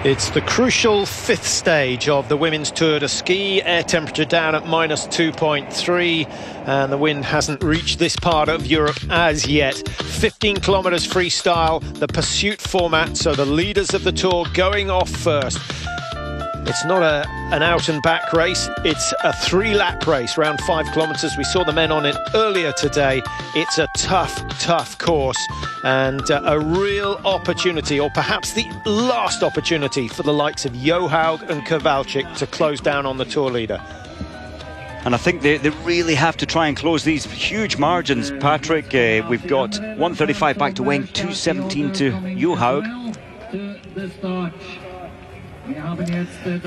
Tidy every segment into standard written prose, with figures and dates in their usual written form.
It's the crucial 5th stage of the women's Tour de Ski. Air temperature down at -2.3, and the wind hasn't reached this part of Europe as yet. 15 kilometers freestyle, the pursuit format, so the leaders of the Tour going off first. It's not an out and back race, it's a 3-lap race, round 5 kilometers. We saw the men on it earlier today. It's a tough course, and a real opportunity, or perhaps the last opportunity, for the likes of Johaug and Kowalczyk to close down on the Tour leader. And I think they really have to try and close these huge margins, Patrick. We've got 135 back to Weng, 217 to Johaug.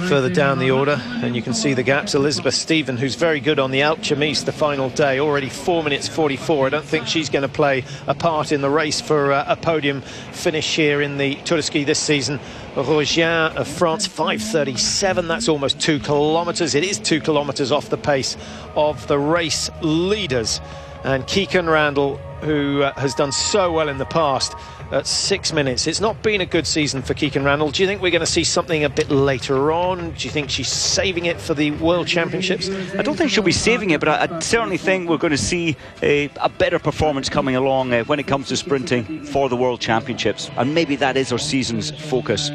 Further down the order, and you can see the gaps. Elizabeth Stephen, who's very good on the Alpe d'Huez the final day, already 4 minutes 44. I don't think she's going to play a part in the race for a podium finish here in the Tour de Ski this season. Rogien of France, 5:37. That's almost 2 kilometers. It is 2 kilometers off the pace of the race leaders. And Keegan Randall, who has done so well in the past, at 6 minutes. It's not been a good season for Keegan Randall. Do you think we're going to see something a bit later on? Do you think she's saving it for the World Championships? I don't think she'll be saving it, but I certainly think we're going to see a better performance coming along when it comes to sprinting for the World Championships. And maybe that is our season's focus.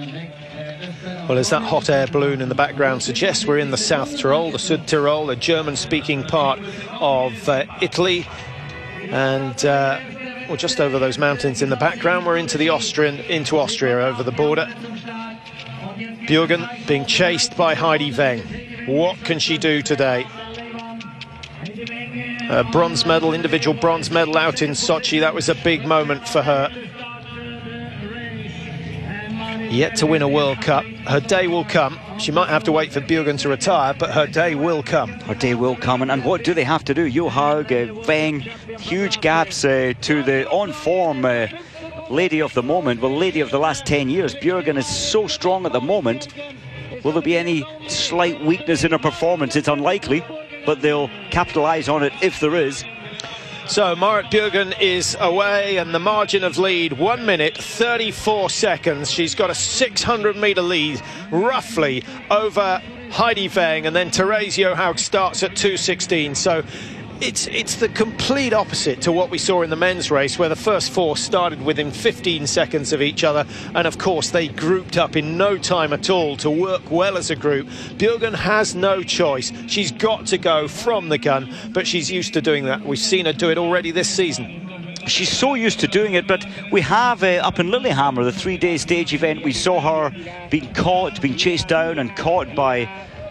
Well, as that hot air balloon in the background suggests, we're in the South Tyrol, the Südtirol, a German-speaking part of Italy. And well, just over those mountains in the background, we're into Austria over the border. Bjørgen being chased by Heidi Weng. What can she do today? Bronze medal, individual bronze medal out in Sochi. That was a big moment for her. Yet to win a World Cup. Her day will come. She might have to wait for Bjørgen to retire, but her day will come. Her day will come, and what do they have to do? Johaug, Weng, huge gaps to the on-form lady of the moment, well, lady of the last 10 years. Bjørgen is so strong at the moment. Will there be any slight weakness in her performance? It's unlikely, but they'll capitalise on it if there is. So Marit Bjørgen is away, and the margin of lead, 1 minute 34 seconds. She's got a 600-meter lead roughly over Heidi Weng, and then Therese Johaug starts at 2:16. So it's the complete opposite to what we saw in the men's race, where the first 4 started within 15 seconds of each other, and of course they grouped up in no time at all to work well as a group. Bjørgen has no choice. She's got to go from the gun, but she's used to doing that. We've seen her do it already this season. She's so used to doing it, but we have up in Lillehammer, the 3-day stage event, we saw her being chased down and caught by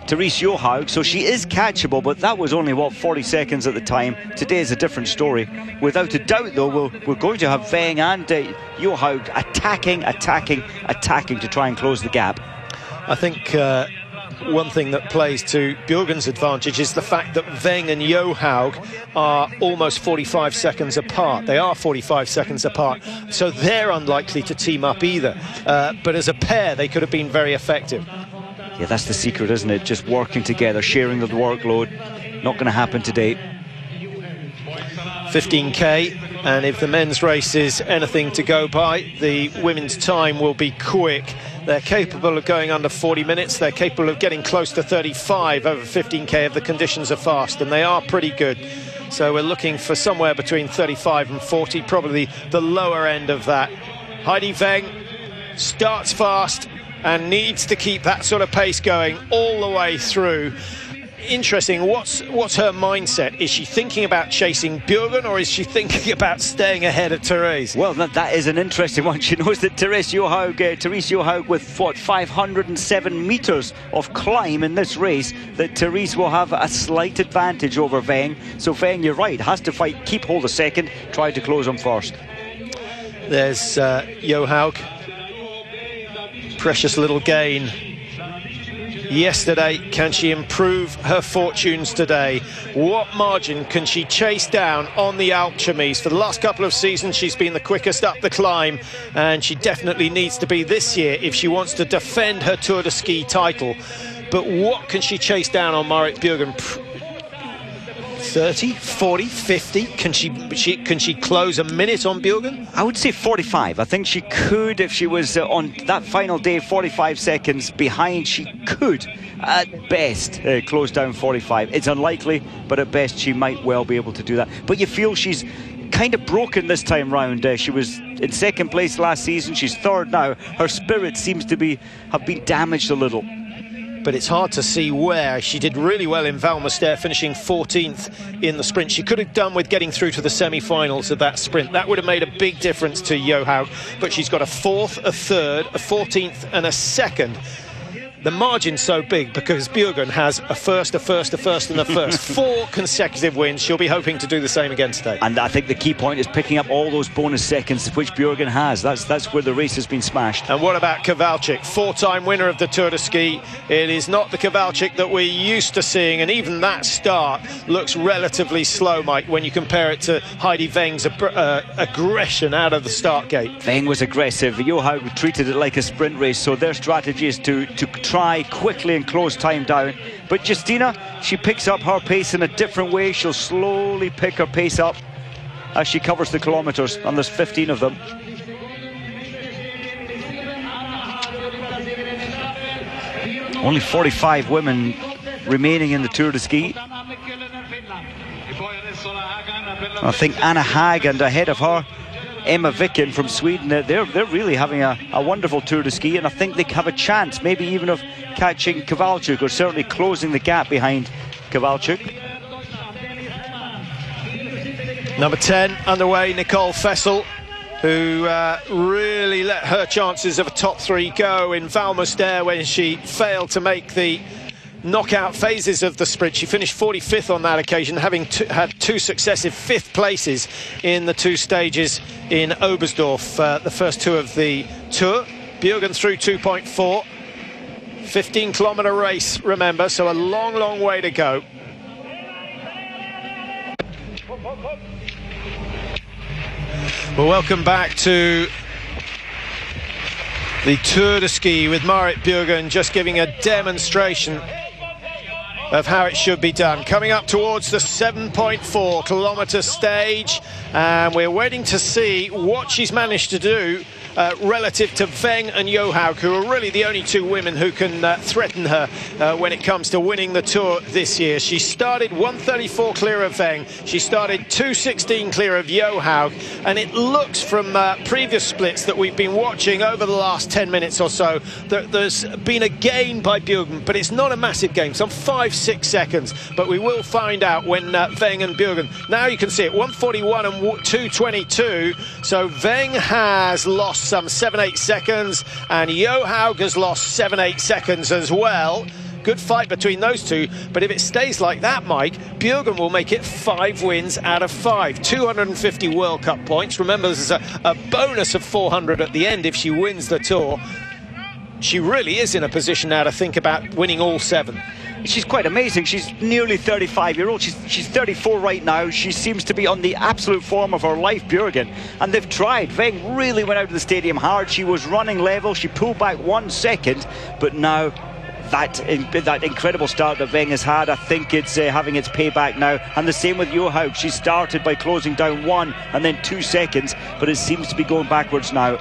Therese Johaug, so she is catchable, but that was only, what, 40 seconds at the time. Today is a different story. Without a doubt, though, we're going to have Weng and Johaug attacking to try and close the gap. I think one thing that plays to Bjørgen's advantage is the fact that Weng and Johaug are almost 45 seconds apart. They are 45 seconds apart, so they're unlikely to team up either. But as a pair, they could have been very effective. Yeah, that's the secret, isn't it? Just working together, sharing the workload. Not going to happen today. 15k, and if the men's race is anything to go by, the women's time will be quick. They're capable of going under 40 minutes. They're capable of getting close to 35 over 15k if the conditions are fast, and they are pretty good. So we're looking for somewhere between 35 and 40, probably the lower end of that. Heidi Weng starts fast and needs to keep that sort of pace going all the way through. Interesting, what's her mindset? Is she thinking about chasing Bjørgen, or is she thinking about staying ahead of Therese? Well, that is an interesting one. She knows that Therese Johaug with, what, 507 metres of climb in this race, that Therese will have a slight advantage over Weng. So Weng, you're right, has to fight, keep hold a second, try to close him first. There's Johaug. Precious little gain yesterday. Can she improve her fortunes today? What margin can she chase down on the Alpe d'Huez? For the last couple of seasons, she's been the quickest up the climb, and she definitely needs to be this year if she wants to defend her Tour de Ski title. But what can she chase down on Marit Bjørgen? 30, 40, 50? Can she close a minute on Bjørgen? I would say 45. I think she could, if she was on that final day 45 seconds behind, she could at best close down 45. It's unlikely, but at best she might well be able to do that. But you feel she's kind of broken this time round. She was in second place last season, she's third now. Her spirit seems to have been damaged a little. But it's hard to see where. She did really well in Valmestad, finishing 14th in the sprint. She could have done with getting through to the semi-finals of that sprint. That would have made a big difference to Johaug. But she's got a 4th, a 3rd, a 14th and a 2nd. The margin's so big because Bjørgen has a 1st, a 1st, a 1st and a 1st. 4 consecutive wins. She'll be hoping to do the same again today. And I think the key point is picking up all those bonus seconds which Bjørgen has. That's where the race has been smashed. And what about Kowalczyk, 4-time winner of the Tour de Ski? It is not the Kowalczyk that we're used to seeing, and even that start looks relatively slow, Mike, when you compare it to Heidi Weng's aggression out of the start gate. Weng was aggressive. Johaug treated it like a sprint race, so their strategy is to try quickly and close time down. But Justina, she picks up her pace in a different way. She'll slowly pick her pace up as she covers the kilometres, and there's 15 of them. Only 45 women remaining in the Tour de Ski. I think Anna Haag, and ahead of her Emma Viken from Sweden, they're really having a wonderful Tour de Ski, and I think they have a chance maybe even of catching Kowalczyk, or certainly closing the gap behind Kowalczyk. Number 10 underway, Nicole Fessel, who really let her chances of a top 3 go in Valmestad when she failed to make the knockout phases of the sprint. She finished 45th on that occasion, having had 2 successive 5th places in the 2 stages in Oberstdorf, the first 2 of the Tour. Bjørgen through 2.4. 15-kilometre race, remember, so a long way to go. Well, welcome back to the Tour de Ski with Marit Bjørgen just giving a demonstration of how it should be done. Coming up towards the 7.4 kilometre stage, and we're waiting to see what she's managed to do relative to Weng and Johaug, who are really the only 2 women who can threaten her when it comes to winning the Tour this year. She started 134 clear of Weng, she started 216 clear of Johaug, and it looks from previous splits that we've been watching over the last 10 minutes or so that there's been a gain by Bjørgen, but it's not a massive gain, some 5-6 seconds, but we will find out when Weng and Bjørgen. Now you can see it, 141 and 222, so Weng has lost some 7-8 seconds, and Johaug has lost 7-8 seconds as well. Good fight between those 2, but if it stays like that, Mike, Bjørgen will make it 5 wins out of 5. 250 World Cup points. Remember, there's a bonus of 400 at the end if she wins the Tour. She really is in a position now to think about winning all 7. She's quite amazing. She's nearly 35-year-old. She's 34 right now. She seems to be on the absolute form of her life, Bjørgen. And they've tried. Weng really went out of the stadium hard. She was running level. She pulled back 1 second. But now that incredible start that Weng has had, I think it's having its payback now. And the same with Johaug. She started by closing down 1 and then 2 seconds. But it seems to be going backwards now.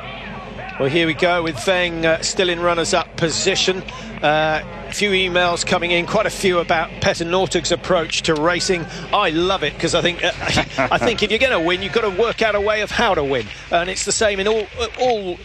Well, here we go with Weng still in runners-up position. A few emails coming in, quite a few about Petter Northug's approach to racing. I love it because I think if you're going to win, you've got to work out a way of how to win, and it's the same in all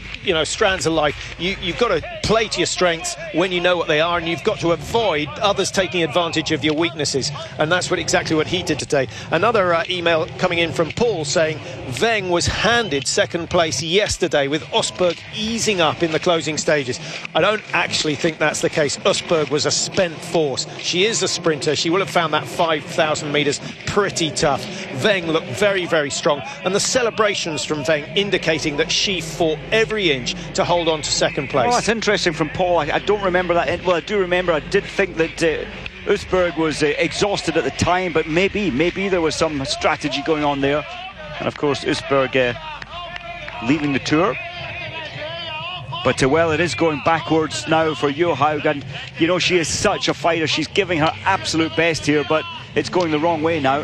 strands of life. You've got to play to your strengths when you know what they are, and you've got to avoid others taking advantage of your weaknesses, and that's exactly what he did today. Another email coming in from Paul saying Weng was handed second place yesterday with Østberg easing up in the closing stages. I don't actually think that's the case. Østberg was a spent force. She is a sprinter. She will have found that 5,000 metres pretty tough. Weng looked very, very strong, and the celebrations from Weng indicating that she fought every inch to hold on to second place. Oh, that's interesting from Paul. I don't remember that. Well, I do remember. I did think that Østberg was exhausted at the time, but maybe there was some strategy going on there. And of course, Østberg leaving the Tour. But well, it is going backwards now for Johaug, and she is such a fighter. She's giving her absolute best here, but it's going the wrong way now.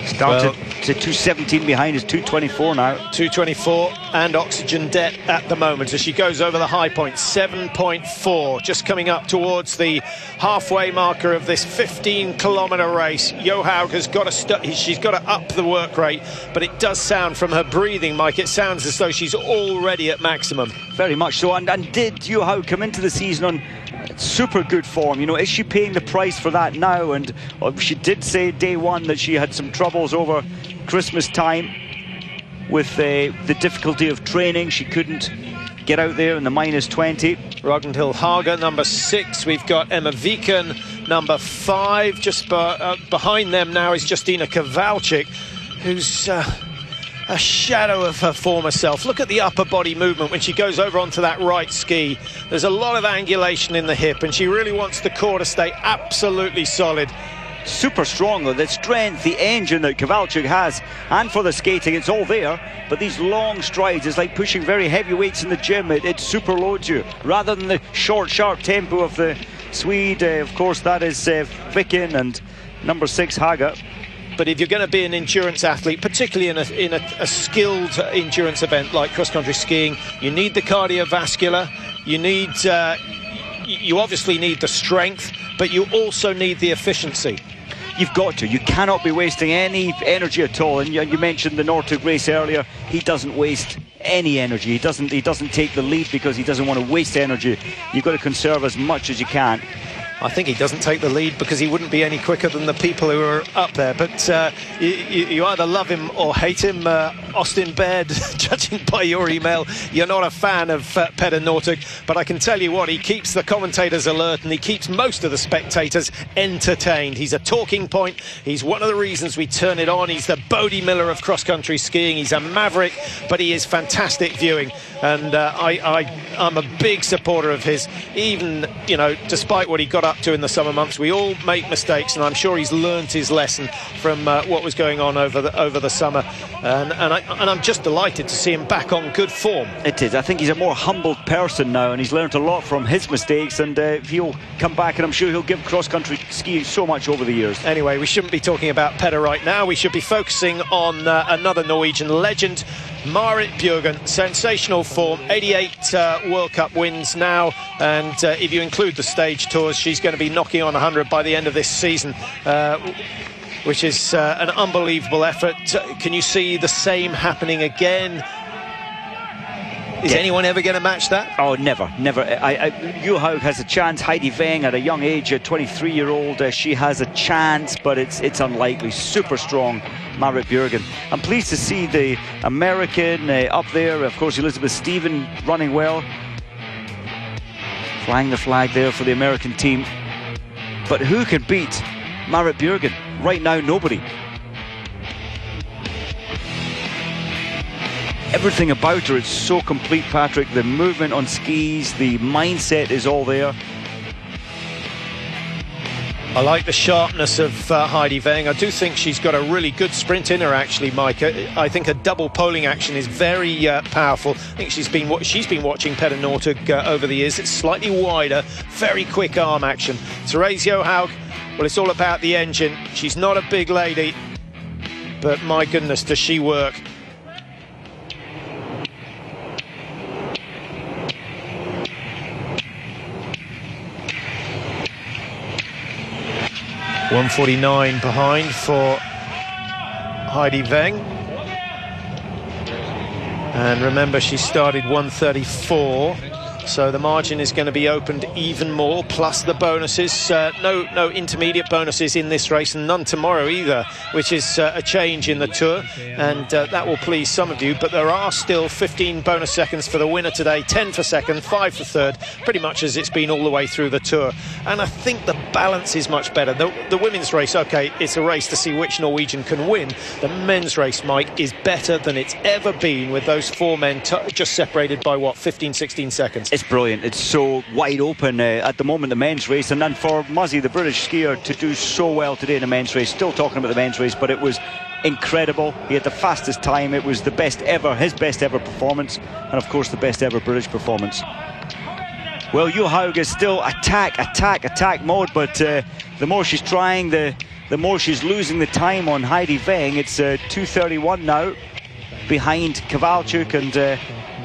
Started to 2:17 behind, is 2:24 now. 2:24 and oxygen debt at the moment as she goes over the high point. 7.4, just coming up towards the halfway marker of this 15-kilometre race. Johaug has got to she's got to up the work rate, but it does sound from her breathing, Mike, it sounds as though she's already at maximum. Very much so. And did Johaug come into the season on super good form? You know, is she paying the price for that now? And she did say day one that she had some troubles over Christmas time with the difficulty of training. She couldn't get out there in the -20. Ragnhild Haga, number 6. We've got Emma Viken, number 5. Just behind them now is Justina Kowalczyk, who's a shadow of her former self. Look at the upper body movement when she goes over onto that right ski. There's a lot of angulation in the hip, and she really wants the core to stay absolutely solid. Super strong though, the strength, the engine that Kowalczyk has, and for the skating it's all there, but these long strides, it's like pushing very heavy weights in the gym. It super loads you, rather than the short sharp tempo of the Swede. Of course that is Viken, and number 6 Haga. But if you're going to be an endurance athlete, particularly in a skilled endurance event like cross-country skiing, you need the cardiovascular, you obviously need the strength, but you also need the efficiency. You've got to. You cannot be wasting any energy at all. And you mentioned the Northug race earlier. He doesn't waste any energy. He doesn't take the lead because he doesn't want to waste energy. You've got to conserve as much as you can. I think he doesn't take the lead because he wouldn't be any quicker than the people who are up there. But you either love him or hate him. Austin Baird, judging by your email, you're not a fan of Petter Northug. But I can tell you what, he keeps the commentators alert and he keeps most of the spectators entertained. He's a talking point. He's one of the reasons we turn it on. He's the Bodie Miller of cross-country skiing. He's a maverick, but he is fantastic viewing. And I'm a big supporter of his. Even, you know, despite what he got up to in the summer months, we all make mistakes, and I'm sure he's learnt his lesson from what was going on over the summer. And I'm just delighted to see him back on good form. It is. I think he's a more humbled person now, and he's learnt a lot from his mistakes, and he'll come back, and I'm sure he'll give cross-country skiing so much over the years. Anyway, we shouldn't be talking about Petter right now. We should be focusing on another Norwegian legend, Marit Bjørgen. Sensational form, 88 World Cup wins now, and if you include the stage tours, she's going to be knocking on 100 by the end of this season, which is an unbelievable effort. Can you see the same happening again? Is anyone ever going to match that? Oh, never. Johaug has a chance. Heidi Weng at a young age, a 23-year-old, she has a chance, but it's unlikely. Super strong, Marit Bjørgen. I'm pleased to see the American up there. Of course, Elizabeth Stephen running well, flying the flag there for the American team. But who can beat Marit Bjørgen? Right now, nobody. Everything about her, it's so complete, Patrick. The movement on skis, the mindset is all there. I like the sharpness of Heidi Weng. I do think she's got a really good sprint in her, actually, Mike. I think a double poling action is very powerful. I think she's been watching Petter Northug over the years. It's slightly wider, very quick arm action. Therese Johaug, well, it's all about the engine. She's not a big lady, but my goodness, does she work. .149 behind for Heidi Weng. And remember, she started 134, so the margin is going to be opened even more, plus the bonuses. No intermediate bonuses in this race, and none tomorrow either, which is a change in the Tour, and that will please some of you. But there are still 15 bonus seconds for the winner today, 10 for second, 5 for third, pretty much as it's been all the way through the Tour. And I think the balance is much better. The women's race, okay, it's a race to see which Norwegian can win. The men's race, Mike, is better than it's ever been, with those 4 men just separated by, what, 15, 16 seconds. It's brilliant. It's so wide open at the moment, the men's race. And then for Muzzy, the British skier, to do so well today in the men's race. Still talking about the men's race, but it was incredible. He had the fastest time. It was the best ever, his best ever performance, and of course the best ever British performance. Well, Johaug is still attack mode, but the more she's trying, the more she's losing the time on Heidi Weng. It's 2:31 now, behind Kowalczyk, and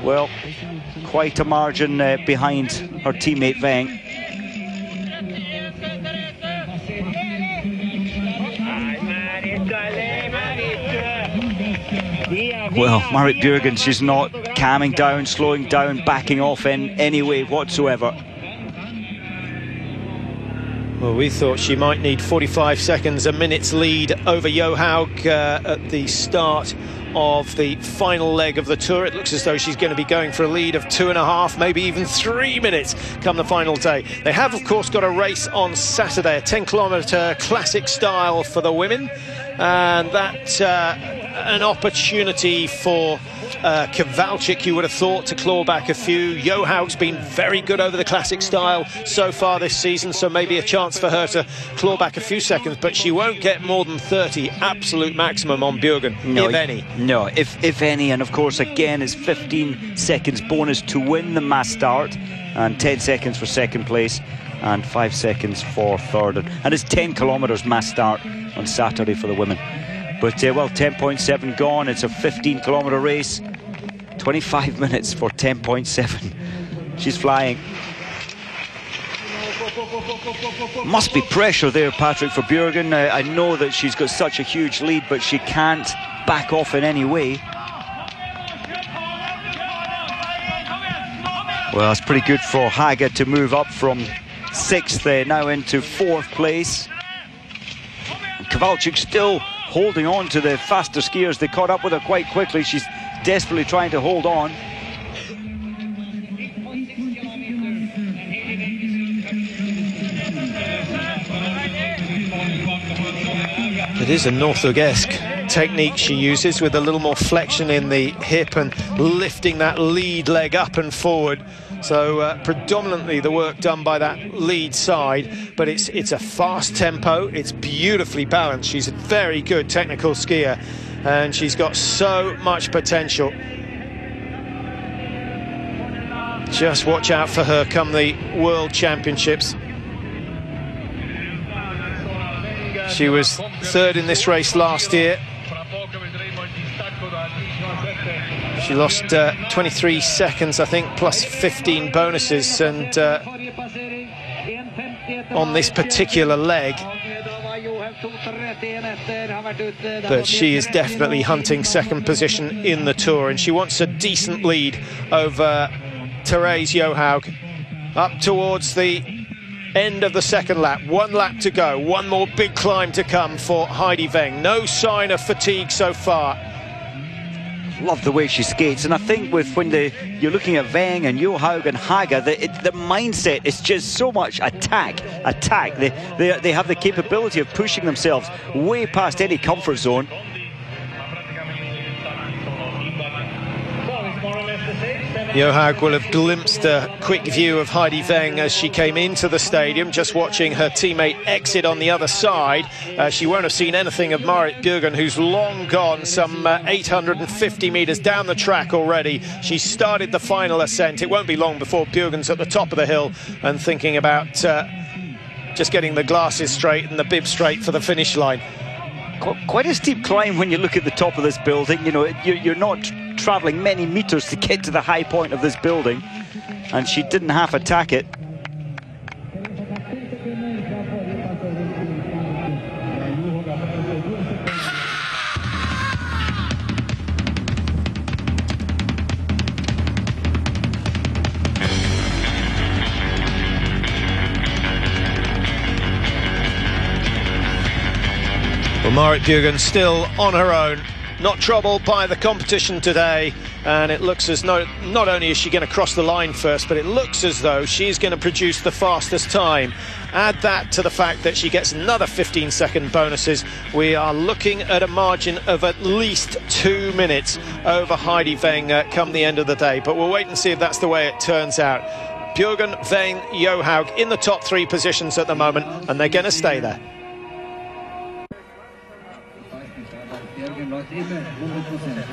well, quite a margin behind her teammate Weng. Well, Marit Bjørgen, she's not calming down, slowing down, backing off in any way whatsoever. Well, we thought she might need 45 seconds, a minute's lead over Johaug at the start of the final leg of the tour. It looks as though she's going to be going for a lead of 2.5, maybe even 3 minutes come the final day. They have, of course, got a race on Saturday, a 10-kilometre classic style for the women, and that's an opportunity for Kowalczyk, you would have thought, to claw back a few. Johaug's been very good over the classic style so far this season, so maybe a chance for her to claw back a few seconds, but she won't get more than 30 absolute maximum on Bjørgen, if any. No, if any, and of course again it's 15 seconds bonus to win the mass start, and 10 seconds for second place, and 5 seconds for third, and it's 10 kilometres mass start on Saturday for the women. But well, 10.7 gone. It's a 15-kilometre race, 25 minutes for 10.7. She's flying. Must be pressure there, Patrick, for Bjørgen. I know that she's got such a huge lead, but she can't back off in any way. Well, it's pretty good for Haga to move up from 6th now into 4th place. Kowalczyk still holding on to the faster skiers. They caught up with her quite quickly. She's desperately trying to hold on. It is a Northug-esque technique she uses, with a little more flexion in the hip and lifting that lead leg up and forward. So predominantly the work done by that lead side, but it's a fast tempo, it's beautifully balanced. She's a very good technical skier, and she's got so much potential. Just watch out for her come the World Championships. She was 3rd in this race last year. She lost 23 seconds, I think, plus 15 bonuses, and on this particular leg. But she is definitely hunting second position in the tour, and she wants a decent lead over Therese Johaug. Up towards the end of the second lap, 1 lap to go, one more big climb to come for Heidi Weng. No sign of fatigue so far. Love the way she skates, and I think when you're looking at Weng and Johaug and Haga, the mindset is just so much attack. They have the capability of pushing themselves way past any comfort zone. Johaug will have glimpsed a quick view of Heidi Weng as she came into the stadium, just watching her teammate exit on the other side. She won't have seen anything of Marit Bjørgen, who's long gone some 850 metres down the track already. She started the final ascent. It won't be long before Bjørgen's at the top of the hill and thinking about just getting the glasses straight and the bib straight for the finish line. Quite a steep climb when you look at the top of this building. You know, you're not travelling many metres to get to the high point of this building, and she didn't half attack it. Well, Marit Bjørgen still on her own, not troubled by the competition today, and it looks as though not only is she going to cross the line first, but it looks as though she's going to produce the fastest time. Add that to the fact that she gets another 15-second bonuses. We are looking at a margin of at least 2 minutes over Heidi Weng come the end of the day, but we'll wait and see if that's the way it turns out. Bjørgen, Weng, Johaug in the top 3 positions at the moment, and they're going to stay there.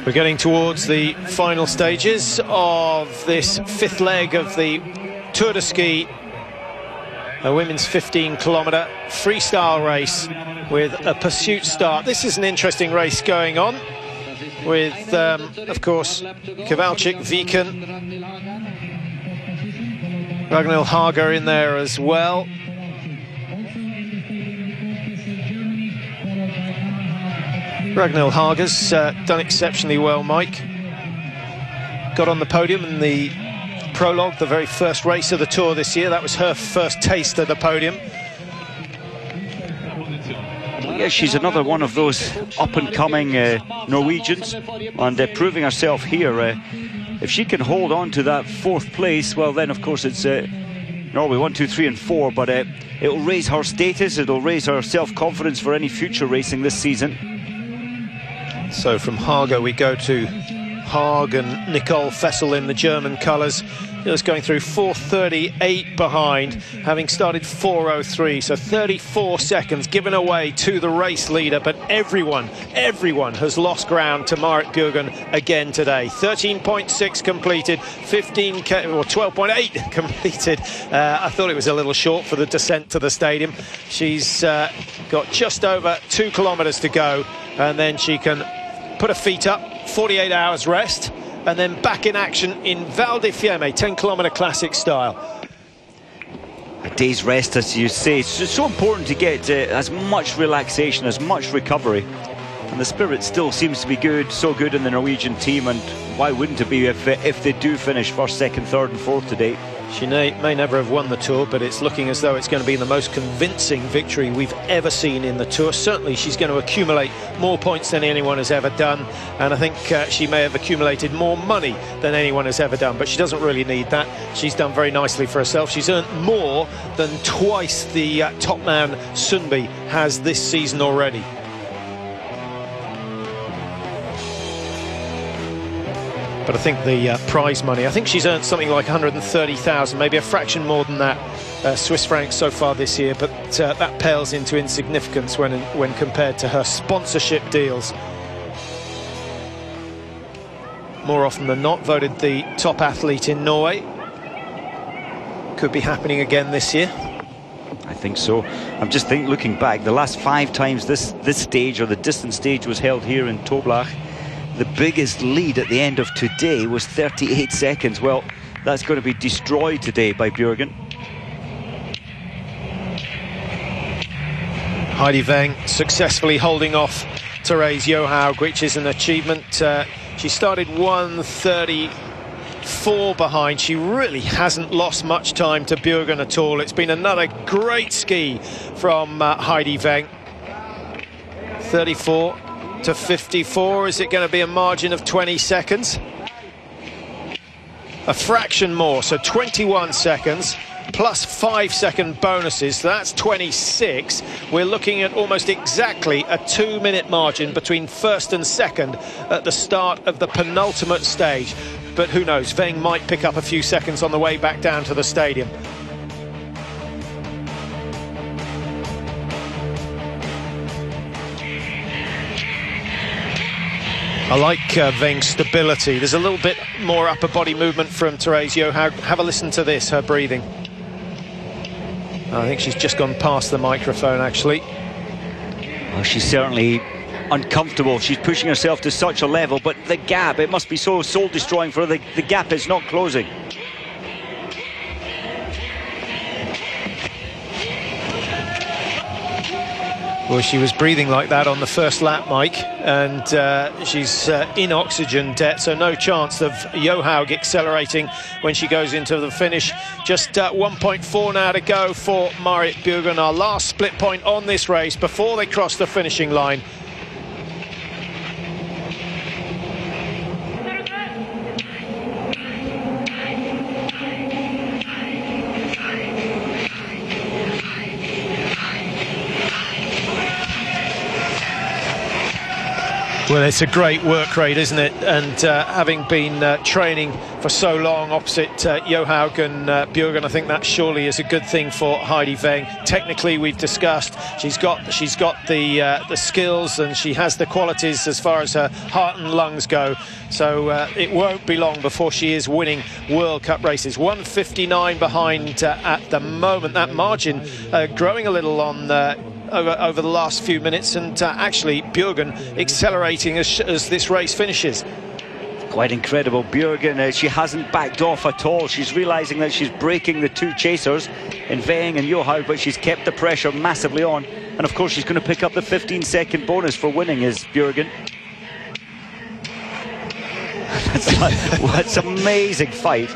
We're getting towards the final stages of this 5th leg of the Tour de Ski, a women's 15-kilometre freestyle race with a pursuit start. This is an interesting race going on with, of course, Kowalczyk, Viken, Ragnhild Haga in there as well. Ragnhild Haga's done exceptionally well, Mike. Got on the podium in the prologue, the very first race of the Tour this year. That was her first taste of the podium. Yeah, she's another one of those up-and-coming Norwegians, and proving herself here. If she can hold on to that 4th place, well then of course it's Norway 1, 2, 3 and 4, but it'll raise her status, it'll raise her self-confidence for any future racing this season. So from Haga we go to Haag and Nicole Fessel in the German colours. Just going through 4:38 behind, having started 4:03, so 34 seconds given away to the race leader. But everyone has lost ground to Marit Bjørgen again today. 13.6 completed, 12.8 completed. I thought it was a little short for the descent to the stadium. She's got just over 2 kilometres to go, and then she can put her feet up, 48 hours rest, and then back in action in Val di Fiemme, 10-kilometre classic style. A day's rest, as you say. It's so important to get as much relaxation, as much recovery. And the spirit still seems to be good, so good in the Norwegian team, and why wouldn't it be if they do finish 1st, 2nd, 3rd and 4th today? She may never have won the Tour, but it's looking as though it's going to be the most convincing victory we've ever seen in the Tour. Certainly she's going to accumulate more points than anyone has ever done, and I think she may have accumulated more money than anyone has ever done, but she doesn't really need that. She's done very nicely for herself. She's earned more than twice the top man Sundby has this season already. But I think the prize money, I think she's earned something like 130,000, maybe a fraction more than that Swiss francs so far this year, but that pales into insignificance when compared to her sponsorship deals. More often than not, voted the top athlete in Norway. Could be happening again this year. I think so. I'm just looking back, the last 5 times this stage, or the distance stage, was held here in Toblach, the biggest lead at the end of today was 38 seconds. Well, that's going to be destroyed today by Bjørgen. Heidi Weng successfully holding off Therese Johaug, which is an achievement. She started 1:34 behind. She really hasn't lost much time to Bjørgen at all. It's been another great ski from Heidi Weng. 34 to 54. Is it going to be a margin of 20 seconds? A fraction more, so 21 seconds plus 5-second bonuses, so that's 26. We're looking at almost exactly a 2-minute margin between 1st and 2nd at the start of the penultimate stage. But who knows, Weng might pick up a few seconds on the way back down to the stadium. I like Weng's stability. There's a little bit more upper body movement from Therese Johaug. Have a listen to this, her breathing. I think she's just gone past the microphone, actually. Well, she's certainly uncomfortable. She's pushing herself to such a level, but the gap, it must be so soul-destroying for her. The gap is not closing. Well, she was breathing like that on the first lap, Mike, and she's in oxygen debt, so no chance of Johaug accelerating when she goes into the finish. Just 1.4 now to go for Marit Bjørgen, our last split point on this race before they cross the finishing line. Well, it's a great work rate, isn't it? And having been training for so long opposite Johaug and Bjørgen, I think that surely is a good thing for Heidi Weng. Technically, we've discussed she's got the skills and she has the qualities as far as her heart and lungs go. So it won't be long before she is winning World Cup races. 1:59 behind at the moment. That margin growing a little on. Over the last few minutes, and actually Bjørgen accelerating as this race finishes. Quite incredible. Bjørgen, she hasn't backed off at all. She's realising that she's breaking the two chasers in Weng and Johaug, but she's kept the pressure massively on. And of course she's going to pick up the 15-second bonus for winning, is Bjørgen. That's an amazing fight.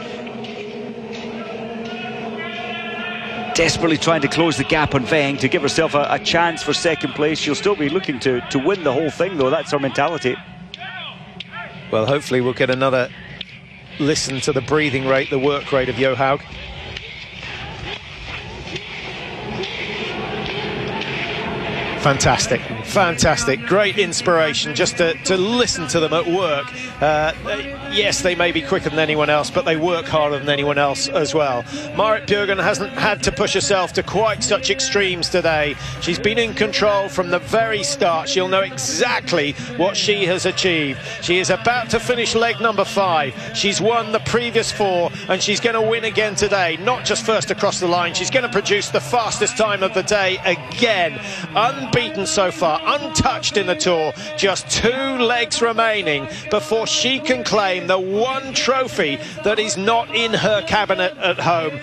Desperately trying to close the gap on Weng to give herself a chance for second place. She'll still be looking to win the whole thing, though. That's her mentality. Well, hopefully we'll get another listen to the breathing rate, the work rate of Johaug. Fantastic, fantastic, great inspiration just to listen to them at work. Yes, they may be quicker than anyone else, but they work harder than anyone else as well. Marit Bjørgen hasn't had to push herself to quite such extremes today. She's been in control from the very start. She'll know exactly what she has achieved. She is about to finish leg number 5. She's won the previous 4, and she's going to win again today. Not just first across the line, she's going to produce the fastest time of the day again. Unbeaten so far, untouched in the Tour. Just 2 legs remaining before she can claim the one trophy that is not in her cabinet at home.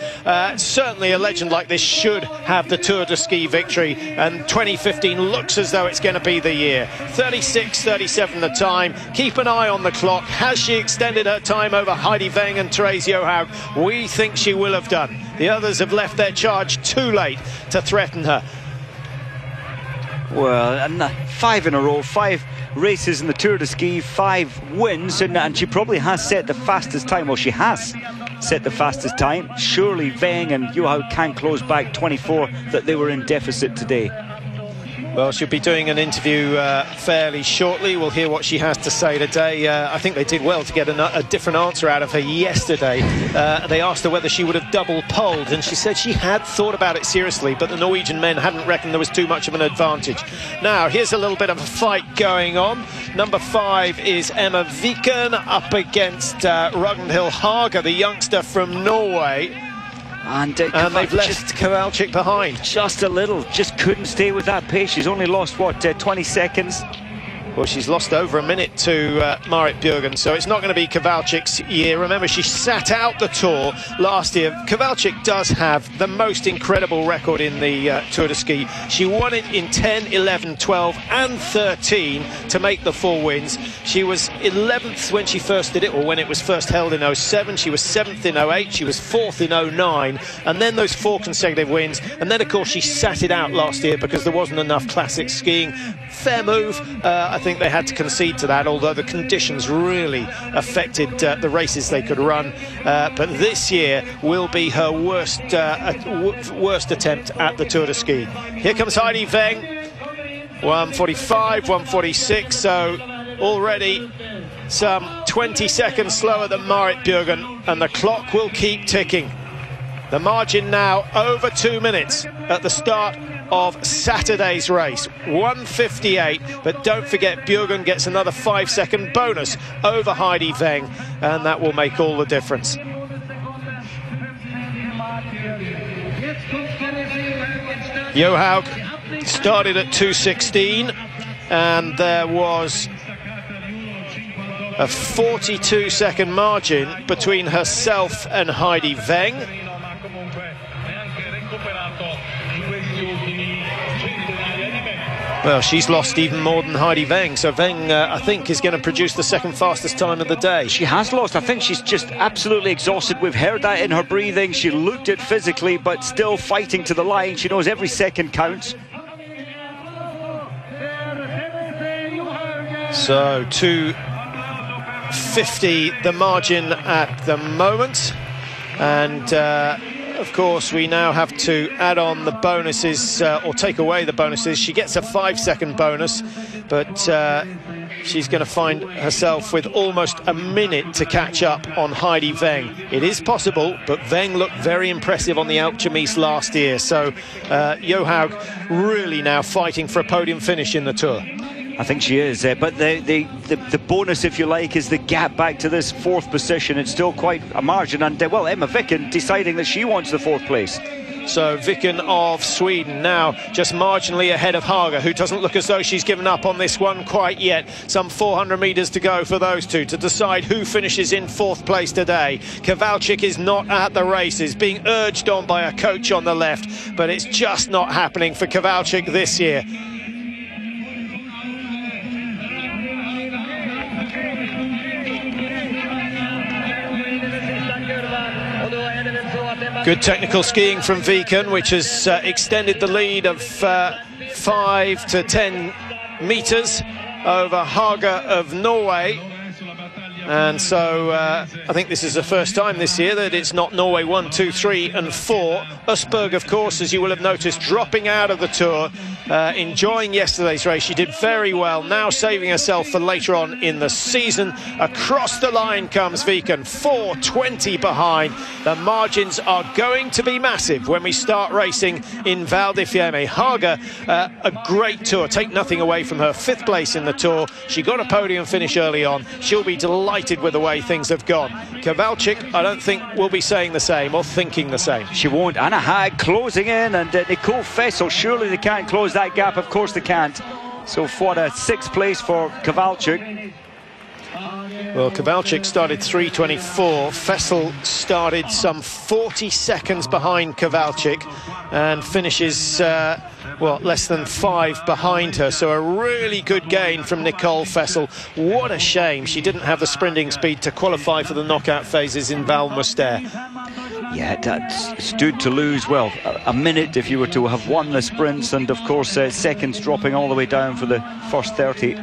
Certainly a legend like this should have the Tour de Ski victory, and 2015 looks as though it's going to be the year. 36:37 the time. Keep an eye on the clock. Has she extended her time over Heidi Weng and Therese Johaug? We think she will have done. The others have left their charge too late to threaten her. Well, 5 in a row, 5 races in the Tour de Ski, 5 wins, and she probably has set the fastest time. Well, she has set the fastest time. Surely Weng and Johaug can close back 24 that they were in deficit today. Well, she'll be doing an interview fairly shortly. We'll hear what she has to say today. I think they did well to get a different answer out of her yesterday. They asked her whether she would have double polled, and she said she had thought about it seriously, but the Norwegian men hadn't reckoned there was too much of an advantage. Now, here's a little bit of a fight going on. Number 5 is Emma Viken up against Ragnhild Haga, the youngster from Norway. And they've left Kowalczyk behind. Just a little, just couldn't stay with that pace. She's only lost, what, 20 seconds? Well, she's lost over a minute to Marit Bjørgen, so it's not going to be Kowalczyk's year. Remember, she sat out the Tour last year. Kowalczyk does have the most incredible record in the Tour de Ski. She won it in 10, 11, 12 and 13 to make the 4 wins. She was 11th when she first did it, or when it was first held in 07. She was 7th in 08. She was 4th in 09. And then those 4 consecutive wins. And then, of course, she sat it out last year because there wasn't enough classic skiing. Fair move. I think they had to concede to that, although the conditions really affected the races they could run. But this year will be her worst attempt at the Tour de Ski. Here comes Heidi Weng. 1:45, 1:46, so already some 20 seconds slower than Marit Bjørgen, and the clock will keep ticking. The margin now over 2 minutes at the start of Saturday's race. 1:58, but don't forget Bjørgen gets another 5-second bonus over Heidi Weng, and that will make all the difference. Johaug started at 2:16, and there was a 42-second margin between herself and Heidi Weng. Well, she's lost even more than Heidi Weng, so Weng, I think, is going to produce the second fastest time of the day. She has lost. I think she's just absolutely exhausted. We've heard that in her breathing. She looked it physically, but still fighting to the line. She knows every second counts. So, 2:50 the margin at the moment, and of course, we now have to add on the bonuses, or take away the bonuses. She gets a 5-second bonus, but she's going to find herself with almost a minute to catch up on Heidi Weng. It is possible, but Weng looked very impressive on the Alpe d'Huez last year. So Johaug really now fighting for a podium finish in the Tour. I think she is, but the bonus, if you like, is the gap back to this 4th position. It's still quite a margin, and well, Emma Viken deciding that she wants the 4th place. So Viken of Sweden now just marginally ahead of Haga, who doesn't look as though she's given up on this one quite yet. Some 400 metres to go for those two to decide who finishes in 4th place today. Kowalczyk is not at the races, being urged on by a coach on the left, but it's just not happening for Kowalczyk this year. Good technical skiing from Viken, which has extended the lead of 5 to 10 metres over Haga of Norway. And so I think this is the first time this year that it's not Norway 1, 2, 3 and 4. Østberg, of course, as you will have noticed, dropping out of the Tour, enjoying yesterday's race. She did very well, now saving herself for later on in the season. Across the line comes Viken, 4:20 behind. The margins are going to be massive when we start racing in Val di Fiemme. Haga, a great Tour, take nothing away from her. 5th place in the Tour. She got a podium finish early on. She'll be delighted with the way things have gone. Kowalczyk, I don't think, will be saying the same or thinking the same. She won't. Anna Haag closing in, and Nicole Fessel, surely they can't close that gap. Of course they can't. So what a 6th place for Kowalczyk. Well, Kowalczyk started 3:24. Fessel started some 40 seconds behind Kowalczyk and finishes less than 5 behind her. So a really good gain from Nicole Fessel. What a shame she didn't have the sprinting speed to qualify for the knockout phases in Val Mustère. Yeah, that stood to lose, well, a minute if you were to have won the sprints, and of course seconds dropping all the way down for the first 30.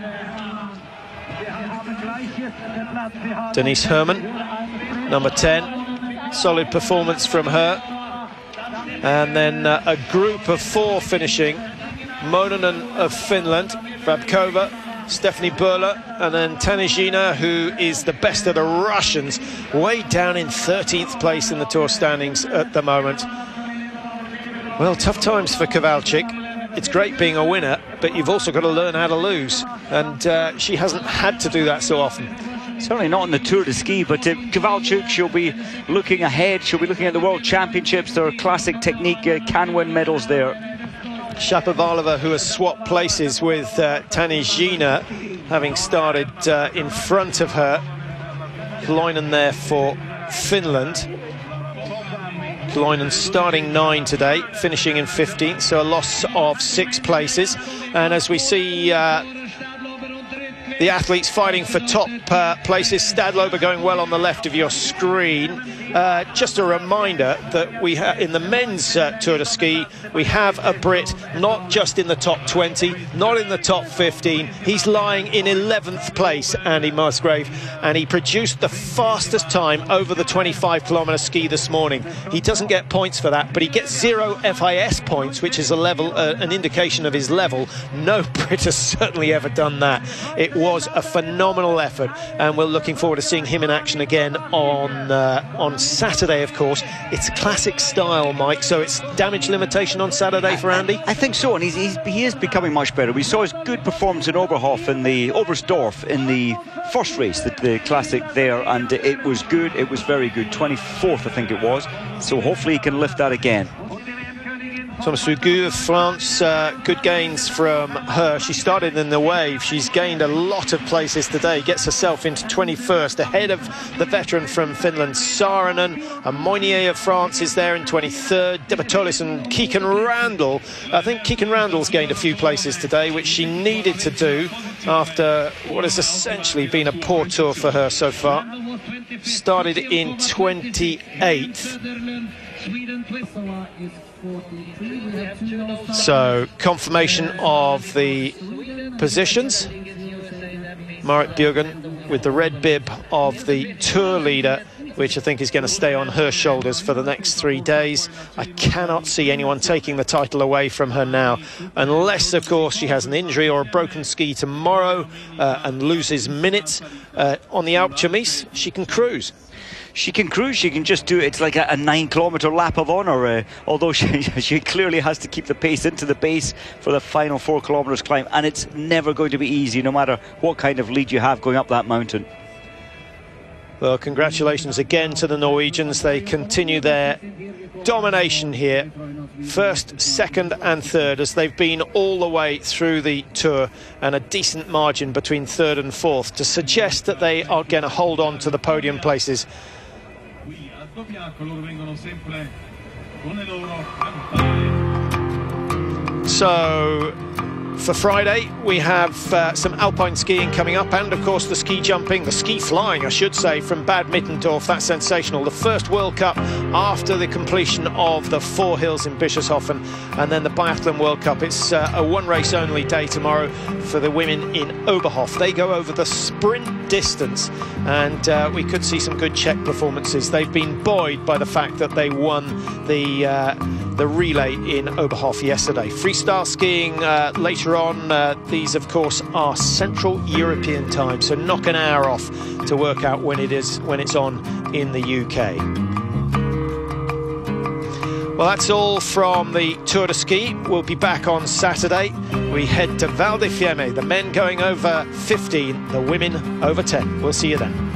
Denise Herman, number 10. Solid performance from her. And then a group of 4 finishing. Mononen of Finland, Babkova, Stephanie Böhler, and then Tanizhina, who is the best of the Russians, way down in 13th place in the Tour standings at the moment. Well, tough times for Kowalczyk. It's great being a winner, but you've also got to learn how to lose, and she hasn't had to do that so often. Certainly not in the Tour de Ski, but Kowalczyk, she'll be looking ahead. She'll be looking at the World Championships. There are classic technique, can win medals there. Shapovalova, who has swapped places with Tanizhina, having started in front of her. Kloinen there for Finland. Kloinen starting 9 today, finishing in 15th, so a loss of 6 places. And as we see the athletes fighting for top places, Stadlober going well on the left of your screen. Just a reminder that we have in the men's Tour de Ski, we have a Brit not just in the top 20, not in the top 15. He's lying in 11th place, Andy Musgrave, and he produced the fastest time over the 25-kilometre ski this morning. He doesn't get points for that, but he gets 0 FIS points, which is a level, an indication of his level. No Brit has certainly ever done that. It was a phenomenal effort, and we're looking forward to seeing him in action again on Saturday, of course. It's classic style, Mike, so it's damage limitation on Saturday for Andy? I think so, and he is becoming much better. We saw his good performance in Oberstdorf in the first race, the classic there, and it was good. It was very good. 24th, I think it was. So hopefully he can lift that again. Thomas Rugu of France, good gains from her. She started in the wave. She's gained a lot of places today, gets herself into 21st, ahead of the veteran from Finland, Saarinen. And Moinier of France is there in 23rd. Debatolis and Keegan Randall. I think Keegan Randall's gained a few places today, which she needed to do after what has essentially been a poor tour for her so far. Started in 28th. So confirmation of the positions. Marit Bjørgen with the red bib of the tour leader which I think is going to stay on her shoulders for the next 3 days. I cannot see anyone taking the title away from her now, unless, of course, she has an injury or a broken ski tomorrow and loses minutes. On the Alpe d'Huez, she can cruise. She can cruise, she can just do it. It's like a 9-kilometre lap of honour, although she clearly has to keep the pace into the base for the final 4 kilometres climb, and it's never going to be easy, no matter what kind of lead you have going up that mountain. Well, congratulations again to the Norwegians. They continue their domination here. First, second and third, as they've been all the way through the Tour, and a decent margin between third and fourth to suggest that they are going to hold on to the podium places. So for Friday, we have some alpine skiing coming up, and of course the ski jumping, the ski flying I should say, from Bad Mittendorf. That's sensational. The first World Cup after the completion of the 4 hills in Bischofshofen, and then the Biathlon World Cup. It's a one race only day tomorrow for the women in Oberhof. They go over the sprint distance, and we could see some good Czech performances. They've been buoyed by the fact that they won the relay in Oberhof yesterday. Freestyle skiing later on. These, of course, are Central European time, so knock an hour off to work out when it's on in the UK. Well, that's all from the Tour de Ski. We'll be back on Saturday. We head to Val di Fiemme, the men going over 15, the women over 10. We'll see you then.